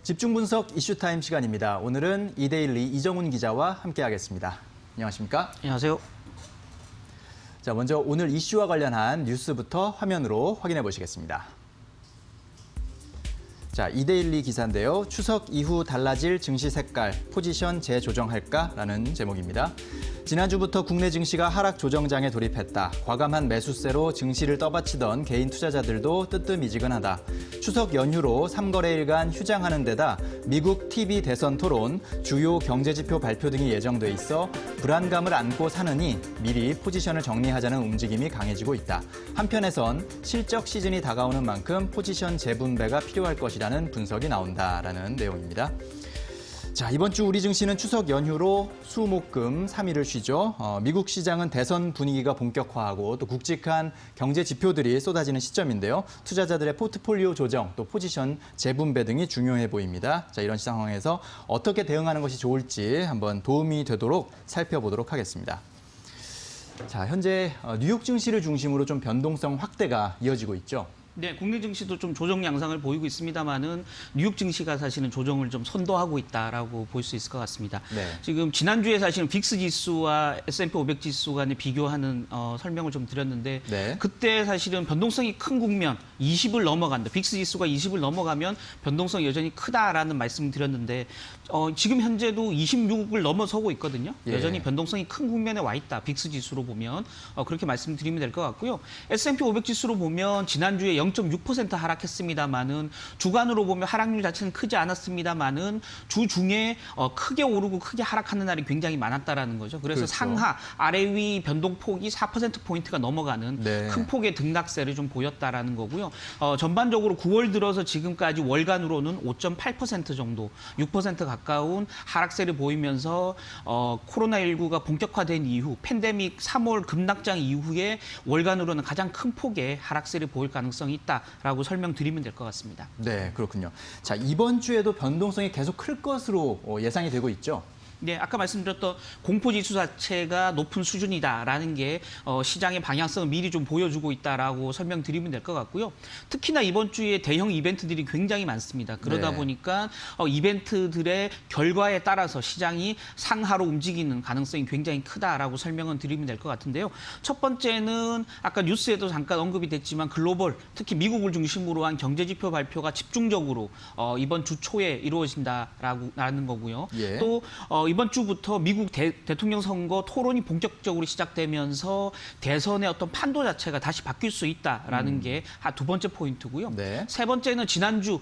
집중 분석 이슈타임 시간입니다. 오늘은 이데일리 이정훈 기자와 함께하겠습니다. 안녕하십니까? 안녕하세요. 자, 먼저 오늘 이슈와 관련한 뉴스부터 화면으로 확인해 보시겠습니다. 자, 이데일리 기사인데요. 추석 이후 달라질 증시 색깔, 포지션 재조정할까라는 제목입니다. 지난주부터 국내 증시가 하락 조정장에 돌입했다. 과감한 매수세로 증시를 떠받치던 개인 투자자들도 뜨뜻미지근하다. 추석 연휴로 3거래일간 휴장하는 데다 미국 TV 대선 토론, 주요 경제지표 발표 등이 예정돼 있어 불안감을 안고 사느니 미리 포지션을 정리하자는 움직임이 강해지고 있다. 한편에선 실적 시즌이 다가오는 만큼 포지션 재분배가 필요할 것이라는 분석이 나온다라는 내용입니다. 자, 이번 주 우리 증시는 추석 연휴로 수, 목, 금 3일을 쉬죠. 미국 시장은 대선 분위기가 본격화하고 또 굵직한 경제 지표들이 쏟아지는 시점인데요. 투자자들의 포트폴리오 조정, 또 포지션 재분배 등이 중요해 보입니다. 자, 이런 상황에서 어떻게 대응하는 것이 좋을지 한번 도움이 되도록 살펴보도록 하겠습니다. 자, 현재 뉴욕 증시를 중심으로 좀 변동성 확대가 이어지고 있죠. 네, 국내 증시도 좀 조정 양상을 보이고 있습니다만은 뉴욕 증시가 사실은 조정을 좀 선도하고 있다라고 볼 수 있을 것 같습니다. 네. 지금 지난주에 사실은 빅스 지수와 S&P 500 지수 간에 비교하는 설명을 좀 드렸는데 네. 그때 사실은 변동성이 큰 국면 20을 넘어간다. 빅스 지수가 20을 넘어가면 변동성이 여전히 크다라는 말씀을 드렸는데 지금 현재도 26을 넘어서고 있거든요. 여전히 변동성이 큰 국면에 와 있다. 빅스 지수로 보면 그렇게 말씀드리면 될 것 같고요. S&P 500 지수로 보면 지난주에 0.6% 하락했습니다만은 주간으로 보면 하락률 자체는 크지 않았습니다만은 주 중에 크게 오르고 크게 하락하는 날이 굉장히 많았다라는 거죠. 그래서 그렇죠. 상하 아래 위 변동폭이 4%포인트가 넘어가는 네. 큰 폭의 등락세를 좀 보였다라는 거고요. 전반적으로 9월 들어서 지금까지 월간으로는 5.8% 정도, 6% 가까운 하락세를 보이면서 코로나19가 본격화된 이후 팬데믹 3월 급락장 이후에 월간으로는 가장 큰 폭의 하락세를 보일 가능성이 있다라고 설명드리면 될 것 같습니다. 네, 그렇군요. 자, 이번 주에도 변동성이 계속 클 것으로 예상이 되고 있죠. 네, 아까 말씀드렸던 공포지수 자체가 높은 수준이다라는 게 시장의 방향성을 미리 좀 보여주고 있다라고 설명드리면 될 것 같고요. 특히나 이번 주에 대형 이벤트들이 굉장히 많습니다. 그러다 네. 보니까 이벤트들의 결과에 따라서 시장이 상하로 움직이는 가능성이 굉장히 크다라고 설명을 드리면 될 것 같은데요. 첫 번째는 아까 뉴스에도 잠깐 언급이 됐지만 글로벌, 특히 미국을 중심으로 한 경제지표 발표가 집중적으로 이번 주 초에 이루어진다라는 거고요. 예. 또 이번 주부터 미국 대통령 선거 토론이 본격적으로 시작되면서 대선의 어떤 판도 자체가 다시 바뀔 수 있다라는 게 두 번째 포인트고요. 네. 세 번째는 지난주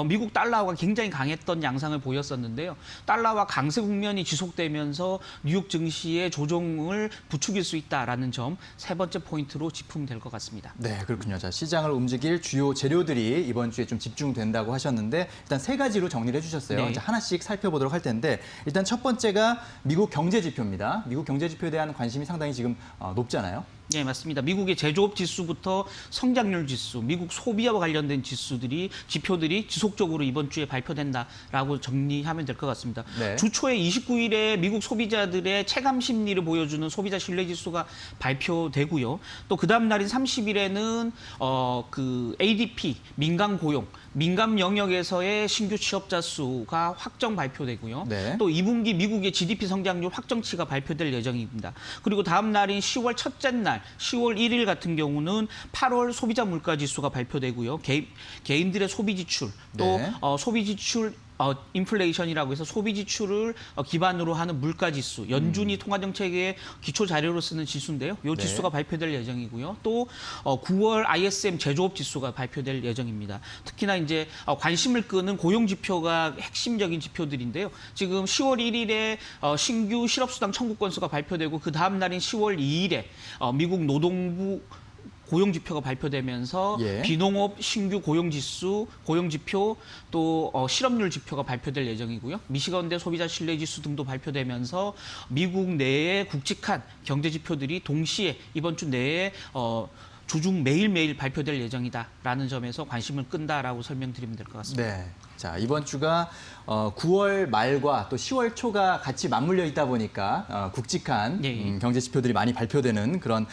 미국 달러가 굉장히 강했던 양상을 보였었는데요. 달러와 강세 국면이 지속되면서 뉴욕 증시의 조정을 부추길 수 있다라는 점 세 번째 포인트로 짚으면 될 것 같습니다. 네, 그렇군요. 자, 시장을 움직일 주요 재료들이 이번 주에 좀 집중된다고 하셨는데 일단 세 가지로 정리를 해주셨어요. 네. 이제 하나씩 살펴보도록 할 텐데 일단 첫 번째가 미국 경제 지표입니다. 미국 경제 지표에 대한 관심이 상당히 지금 높잖아요. 네, 맞습니다. 미국의 제조업 지수부터 성장률 지수, 미국 소비와 관련된 지표들이 지속적으로 이번 주에 발표된다라고 정리하면 될 것 같습니다. 네. 주 초에 29일에 미국 소비자들의 체감 심리를 보여주는 소비자 신뢰 지수가 발표되고요. 또 그 다음 날인 30일에는 그 ADP 민간 고용, 민간 영역에서의 신규 취업자 수가 확정 발표되고요. 네. 또 2분기 미국의 GDP 성장률 확정치가 발표될 예정입니다. 그리고 다음 날인 10월 첫째 날 10월 1일 같은 경우는 8월 소비자 물가 지수가 발표되고요. 개인들의 소비 지출, 또 네. 소비 지출 인플레이션이라고 해서 소비 지출을 기반으로 하는 물가 지수, 연준이 통화 정책의 기초 자료로 쓰는 지수인데요. 이 지수가 발표될 예정이고요. 또 9월 ISM 제조업 지수가 발표될 예정입니다. 특히나 이제 관심을 끄는 고용 지표가 핵심적인 지표들인데요. 지금 10월 1일에 신규 실업수당 청구 건수가 발표되고 그 다음 날인 10월 2일에 미국 노동부 고용지표가 발표되면서 비농업 신규 고용지수, 고용지표, 또 실업률 지표가 발표될 예정이고요. 미시건대 소비자 신뢰지수 등도 발표되면서 미국 내의 굵직한 경제지표들이 동시에 이번 주 내에 주중 매일매일 발표될 예정이다라는 점에서 관심을 끈다라고 설명드리면 될 것 같습니다. 네. 자, 이번 주가 9월 말과 또 10월 초가 같이 맞물려 있다 보니까 굵직한 경제 지표들이 많이 발표되는 그런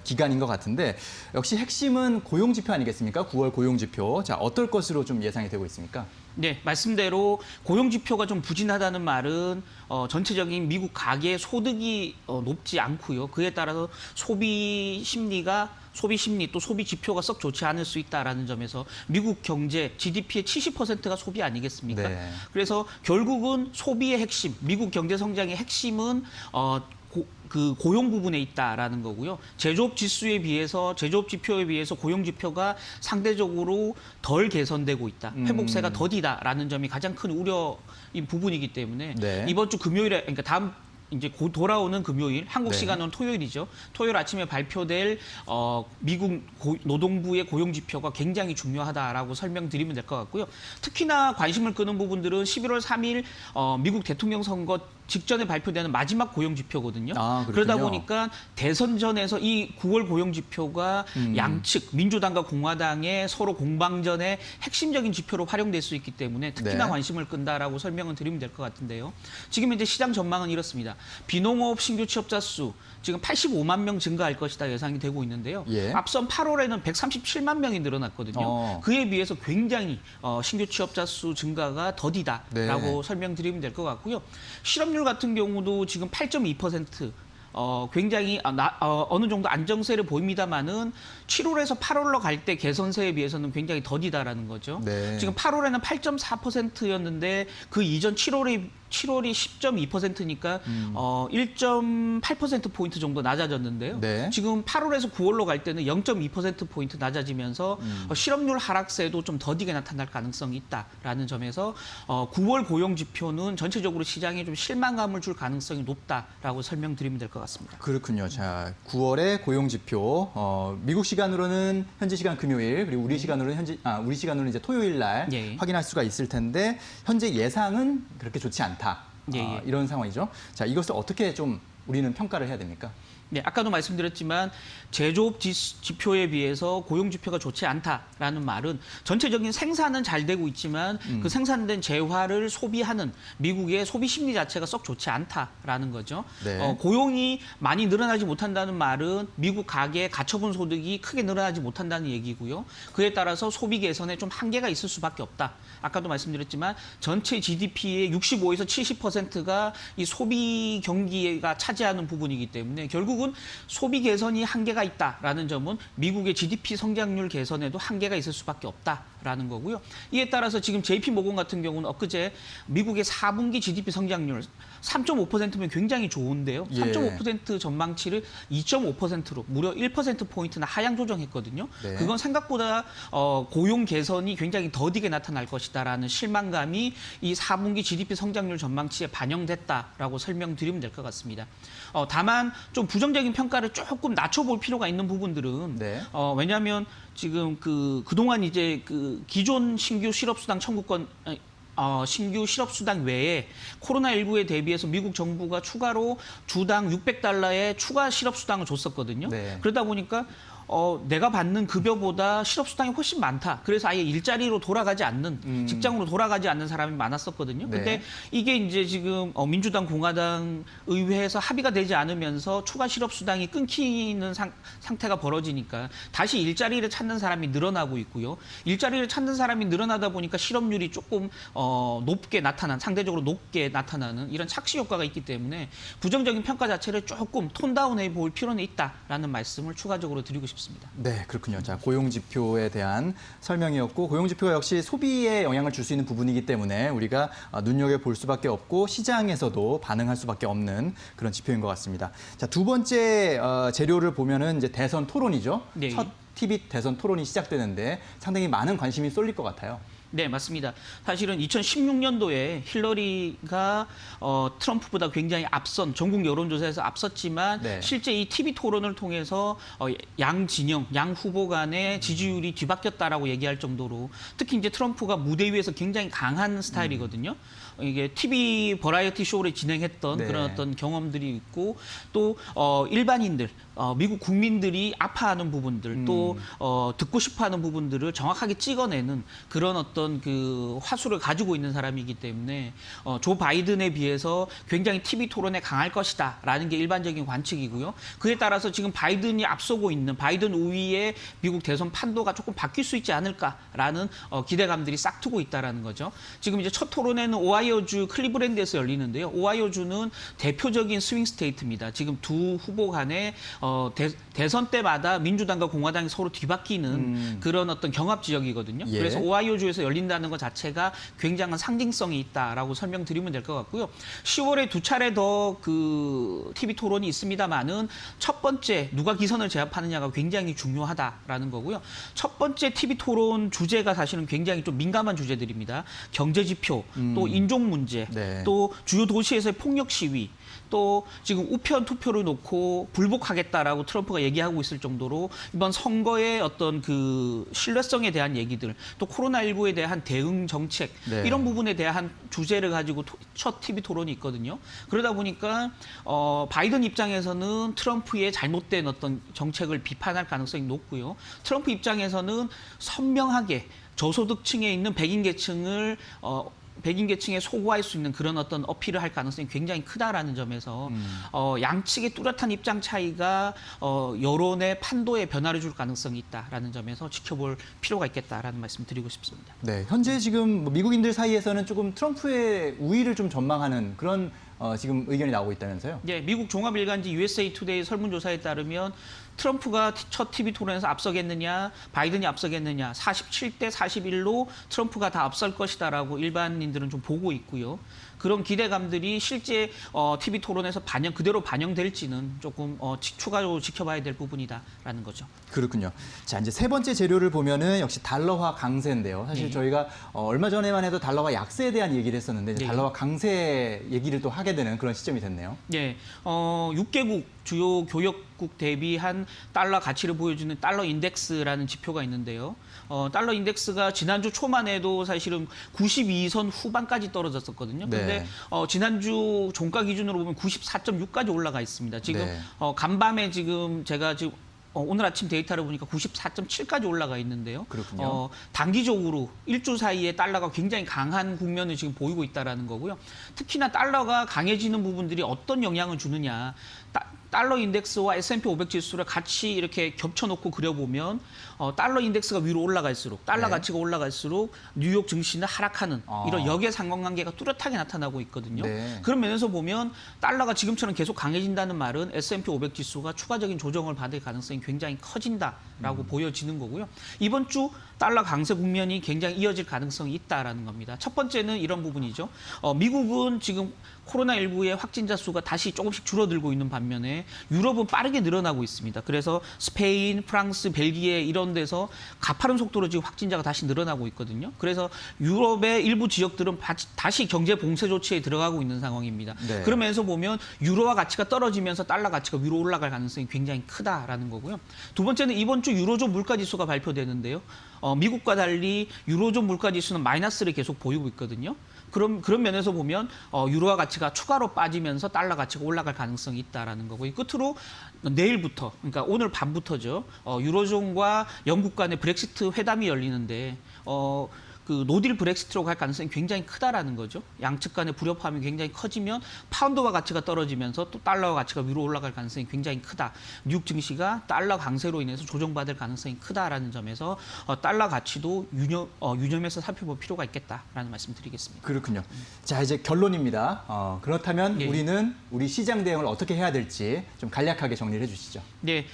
기간인 것 같은데 역시 핵심은 고용 지표 아니겠습니까? 9월 고용 지표. 자, 어떨 것으로 좀 예상이 되고 있습니까? 네, 말씀대로 고용 지표가 좀 부진하다는 말은 전체적인 미국 가계 소득이 높지 않고요. 그에 따라서 소비 심리 또 소비 지표가 썩 좋지 않을 수 있다라는 점에서 미국 경제 GDP의 70%가 소비 아니겠습니까? 네. 그래서 결국은 소비의 핵심, 미국 경제 성장의 핵심은 그 고용 부분에 있다라는 거고요. 제조업 지수에 비해서 제조업 지표에 비해서 고용 지표가 상대적으로 덜 개선되고 있다. 회복세가 더디다라는 점이 가장 큰 우려인 부분이기 때문에 네. 이번 주 금요일에 그러니까 다음 이제 곧 돌아오는 금요일, 한국 네. 시간은 토요일이죠. 토요일 아침에 발표될 미국 노동부의 고용 지표가 굉장히 중요하다라고 설명드리면 될 것 같고요. 특히나 관심을 끄는 부분들은 11월 3일 미국 대통령 선거 직전에 발표되는 마지막 고용 지표거든요. 아, 그러다 그렇군요. 보니까 대선전에서 이 9월 고용 지표가 양측 민주당과 공화당의 서로 공방전의 핵심적인 지표로 활용될 수 있기 때문에 특히나 네. 관심을 끈다라고 설명을 드리면 될 것 같은데요. 지금 이제 시장 전망은 이렇습니다. 비농업 신규 취업자 수 지금 85만 명 증가할 것이다 예상이 되고 있는데요. 예. 앞선 8월에는 137만 명이 늘어났거든요. 그에 비해서 굉장히 신규 취업자 수 증가가 더디다라고 네. 설명드리면 될 것 같고요. 실업률 같은 경우도 지금 8.2%. 굉장히 어느 정도 안정세를 보입니다만은 7월에서 8월로 갈 때 개선세에 비해서는 굉장히 더디다라는 거죠. 네. 지금 8월에는 8.4%였는데 그 이전 7월이 10.2%니까 1.8%포인트 정도 낮아졌는데요. 네. 지금 8월에서 9월로 갈 때는 0.2%포인트 낮아지면서 실업률 하락세도 좀 더디게 나타날 가능성이 있다라는 점에서 9월 고용 지표는 전체적으로 시장에 좀 실망감을 줄 가능성이 높다라고 설명드리면 될 것 같습니다. 그렇군요. 자, 9월의 고용 지표, 미국 시간으로는 현지 시간 금요일, 그리고 우리 시간으로는 우리 시간으로는 이제 토요일 날 예. 확인할 수가 있을 텐데 현재 예상은 그렇게 좋지 않다. 예. 이런 상황이죠. 자, 이것을 어떻게 좀 우리는 평가를 해야 됩니까? 네, 아까도 말씀드렸지만 제조업 지표에 비해서 고용 지표가 좋지 않다라는 말은 전체적인 생산은 잘 되고 있지만 그 생산된 재화를 소비하는 미국의 소비 심리 자체가 썩 좋지 않다라는 거죠. 네. 고용이 많이 늘어나지 못한다는 말은 미국 가계의 가처분 소득이 크게 늘어나지 못한다는 얘기고요. 그에 따라서 소비 개선에 좀 한계가 있을 수밖에 없다. 아까도 말씀드렸지만 전체 GDP의 65에서 70%가 이 소비 경기가 차지하는 부분이기 때문에 결국은 소비 개선이 한계가 있다라는 점은 미국의 GDP 성장률 개선에도 한계가 있을 수밖에 없다라는 거고요. 이에 따라서 지금 JP모건 같은 경우는 엊그제 미국의 4분기 GDP 성장률 3.5%면 굉장히 좋은데요. 예. 3.5% 전망치를 2.5%로 무려 1%포인트나 하향 조정했거든요. 네. 그건 생각보다 고용 개선이 굉장히 더디게 나타날 것이다라는 실망감이 이 4분기 GDP 성장률 전망치에 반영됐다라고 설명드리면 될 것 같습니다. 다만 좀 부정적인 평가를 조금 낮춰볼 필요가 있는 부분들은 네. 왜냐하면 지금 그동안 이제 기존 신규 실업수당 청구권 신규 실업수당 외에 코로나19에 대비해서 미국 정부가 추가로 주당 $600의 추가 실업수당을 줬었거든요. 네. 그러다 보니까 내가 받는 급여보다 실업수당이 훨씬 많다. 그래서 아예 일자리로 돌아가지 않는, 직장으로 돌아가지 않는 사람이 많았었거든요. 네. 근데 이게 이제 지금 민주당, 공화당 의회에서 합의가 되지 않으면서 추가 실업수당이 끊기는 상태가 벌어지니까 다시 일자리를 찾는 사람이 늘어나고 있고요. 일자리를 찾는 사람이 늘어나다 보니까 실업률이 조금 상대적으로 높게 나타나는 이런 착시 효과가 있기 때문에 부정적인 평가 자체를 조금 톤다운해 볼 필요는 있다라는 말씀을 추가적으로 드리고 싶습니다. 네, 그렇군요. 자, 고용 지표에 대한 설명이었고 고용 지표가 역시 소비에 영향을 줄 수 있는 부분이기 때문에 우리가 눈여겨볼 수밖에 없고 시장에서도 반응할 수밖에 없는 그런 지표인 것 같습니다. 자, 두 번째 재료를 보면은 이제 대선 토론이죠. 네. 첫 TV 대선 토론이 시작되는데 상당히 많은 관심이 쏠릴 것 같아요. 네, 맞습니다. 사실은 2016년도에 힐러리가 트럼프보다 굉장히 전국 여론조사에서 앞섰지만 네. 실제 이 TV 토론을 통해서 양 후보 간의 지지율이 뒤바뀌었다라고 얘기할 정도로 특히 이제 트럼프가 무대 위에서 굉장히 강한 스타일이거든요. 이게 TV 버라이어티 쇼를 진행했던 네. 그런 어떤 경험들이 있고 또 일반인들 미국 국민들이 아파하는 부분들 또 듣고 싶어하는 부분들을 정확하게 찍어내는 그런 어떤 그 화수를 가지고 있는 사람이기 때문에 조 바이든에 비해서 굉장히 TV 토론에 강할 것이다라는 게 일반적인 관측이고요. 그에 따라서 지금 바이든이 앞서고 있는 바이든 우위의 미국 대선 판도가 조금 바뀔 수 있지 않을까라는 기대감들이 싹트고 있다라는 거죠. 지금 이제 첫 토론회는 오하이오주 클리브랜드에서 열리는데요. 오하이오주는 대표적인 스윙 스테이트입니다. 지금 두 후보 간에 대선 때마다 민주당과 공화당이 서로 뒤바뀌는 그런 어떤 경합 지역이거든요. 예. 그래서 오하이오주에서 열린다는 것 자체가 굉장한 상징성이 있다라고 설명드리면 될 것 같고요. 10월에 두 차례 더 그 TV 토론이 있습니다만은 첫 번째 누가 기선을 제압하느냐가 굉장히 중요하다라는 거고요. 첫 번째 TV 토론 주제가 사실은 굉장히 좀 민감한 주제들입니다. 경제 지표, 또 인종 문제, 네. 또 주요 도시에서의 폭력 시위, 또 지금 우편 투표를 놓고 불복하겠다라고 트럼프가 얘기하고 있을 정도로 이번 선거의 어떤 그 신뢰성에 대한 얘기들, 또 코로나19에 대한 대응 정책 네. 이런 부분에 대한 주제를 가지고 첫 TV 토론이 있거든요. 그러다 보니까 바이든 입장에서는 트럼프의 잘못된 어떤 정책을 비판할 가능성이 높고요. 트럼프 입장에서는 선명하게 저소득층에 있는 백인 계층에 소구할 수 있는 그런 어떤 어필을 할 가능성이 굉장히 크다라는 점에서 양측의 뚜렷한 입장 차이가 여론의 판도에 변화를 줄 가능성이 있다라는 점에서 지켜볼 필요가 있겠다라는 말씀 드리고 싶습니다. 네, 현재 지금 뭐 미국인들 사이에서는 조금 트럼프의 우위를 좀 전망하는 그런 지금 의견이 나오고 있다면서요? 네, 미국 종합일간지 USA 투데이 설문조사에 따르면 트럼프가 첫 TV 토론에서 앞서겠느냐, 바이든이 앞서겠느냐, 47대 41로 트럼프가 다 앞설 것이다라고 일반인들은 좀 보고 있고요. 그런 기대감들이 실제 TV 토론에서 그대로 반영될지는 조금 추가로 지켜봐야 될 부분이다라는 거죠. 그렇군요. 자, 이제 세 번째 재료를 보면은 역시 달러화 강세인데요. 사실 네. 저희가 얼마 전에만 해도 달러화 약세에 대한 얘기를 했었는데 이제 네. 달러화 강세 얘기를 또 하게 되는 그런 시점이 됐네요. 예, 6개국 주요 교역국 대비한 달러 가치를 보여주는 달러 인덱스라는 지표가 있는데요. 달러 인덱스가 지난주 초만 해도 사실은 92선 후반까지 떨어졌었거든요. 그런데 네. 지난주 종가 기준으로 보면 94.6까지 올라가 있습니다. 지금 네. 간밤에 제가 지금 오늘 아침 데이터를 보니까 94.7까지 올라가 있는데요. 그렇군요. 단기적으로 일주 사이에 달러가 굉장히 강한 국면을 지금 보이고 있다는 거고요. 특히나 달러가 강해지는 부분들이 어떤 영향을 주느냐. 달러 인덱스와 S&P 500 지수를 같이 이렇게 겹쳐놓고 그려보면 달러 인덱스가 위로 올라갈수록 달러 네. 가치가 올라갈수록 뉴욕 증시는 하락하는 이런 역의 상관관계가 뚜렷하게 나타나고 있거든요. 네. 그런 면에서 보면 달러가 지금처럼 계속 강해진다는 말은 S&P 500 지수가 추가적인 조정을 받을 가능성이 굉장히 커진다라고 보여지는 거고요. 이번 주 달러 강세 국면이 굉장히 이어질 가능성이 있다라는 겁니다. 첫 번째는 이런 부분이죠. 미국은 지금 코로나19의 확진자 수가 다시 조금씩 줄어들고 있는 반면에 유럽은 빠르게 늘어나고 있습니다. 그래서 스페인, 프랑스, 벨기에 이런 데서 가파른 속도로 지금 확진자가 다시 늘어나고 있거든요. 그래서 유럽의 일부 지역들은 다시 경제 봉쇄 조치에 들어가고 있는 상황입니다. 네. 그러면서 보면 유로화 가치가 떨어지면서 달러 가치가 위로 올라갈 가능성이 굉장히 크다라는 거고요. 두 번째는 이번 주 유로존 물가지수가 발표되는데요. 미국과 달리 유로존 물가지수는 마이너스를 계속 보이고 있거든요. 그런 면에서 보면 유로화 가치가 추가로 빠지면서 달러 가치가 올라갈 가능성이 있다라는 거고, 이 끝으로 내일부터, 그러니까 오늘 밤부터죠. 유로존과 영국 간의 브렉시트 회담이 열리는데 그 노딜 브렉시트로 갈 가능성이 굉장히 크다라는 거죠. 양측 간의 불협화음이 굉장히 커지면 파운드화 가치가 떨어지면서 또 달러 가치가 위로 올라갈 가능성이 굉장히 크다. 뉴욕 증시가 달러 강세로 인해서 조정받을 가능성이 크다라는 점에서 달러 가치도 유념해서 살펴볼 필요가 있겠다라는 말씀 드리겠습니다. 그렇군요. 자, 이제 결론입니다. 그렇다면 예. 우리는 우리 시장 대응을 어떻게 해야 될지 좀 간략하게 정리를 해주시죠. 네,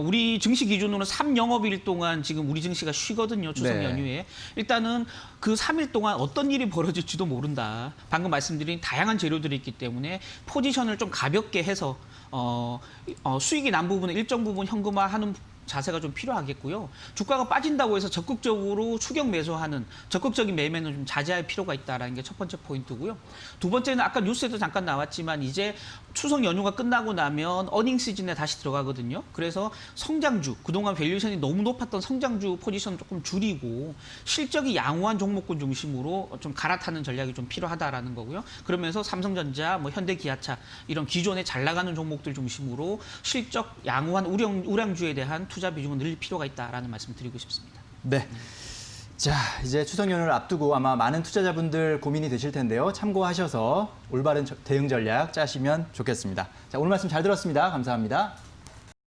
우리 증시 기준으로는 3영업일 동안 지금 우리 증시가 쉬거든요. 추석 네. 연휴에. 일단은 그 3일 동안 어떤 일이 벌어질지도 모른다. 방금 말씀드린 다양한 재료들이 있기 때문에 포지션을 좀 가볍게 해서 수익이 난 부분은 일정 부분 현금화하는 자세가 좀 필요하겠고요. 주가가 빠진다고 해서 적극적으로 추격 매수하는 적극적인 매매는 좀 자제할 필요가 있다라는 게 첫 번째 포인트고요. 두 번째는 아까 뉴스에도 잠깐 나왔지만 이제 추석 연휴가 끝나고 나면 어닝 시즌에 다시 들어가거든요. 그래서 성장주, 그동안 밸류에이션이 너무 높았던 성장주 포지션 조금 줄이고 실적이 양호한 종목군 중심으로 좀 갈아타는 전략이 좀 필요하다라는 거고요. 그러면서 삼성전자, 뭐 현대기아차 이런 기존에 잘 나가는 종목들 중심으로 실적 양호한 우량주에 대한 투자 비중을 늘릴 필요가 있다라는 말씀 드리고 싶습니다. 네. 자, 이제 추석 연휴를 앞두고 아마 많은 투자자분들 고민이 되실 텐데요. 참고하셔서 올바른 대응 전략 짜시면 좋겠습니다. 자, 오늘 말씀 잘 들었습니다. 감사합니다.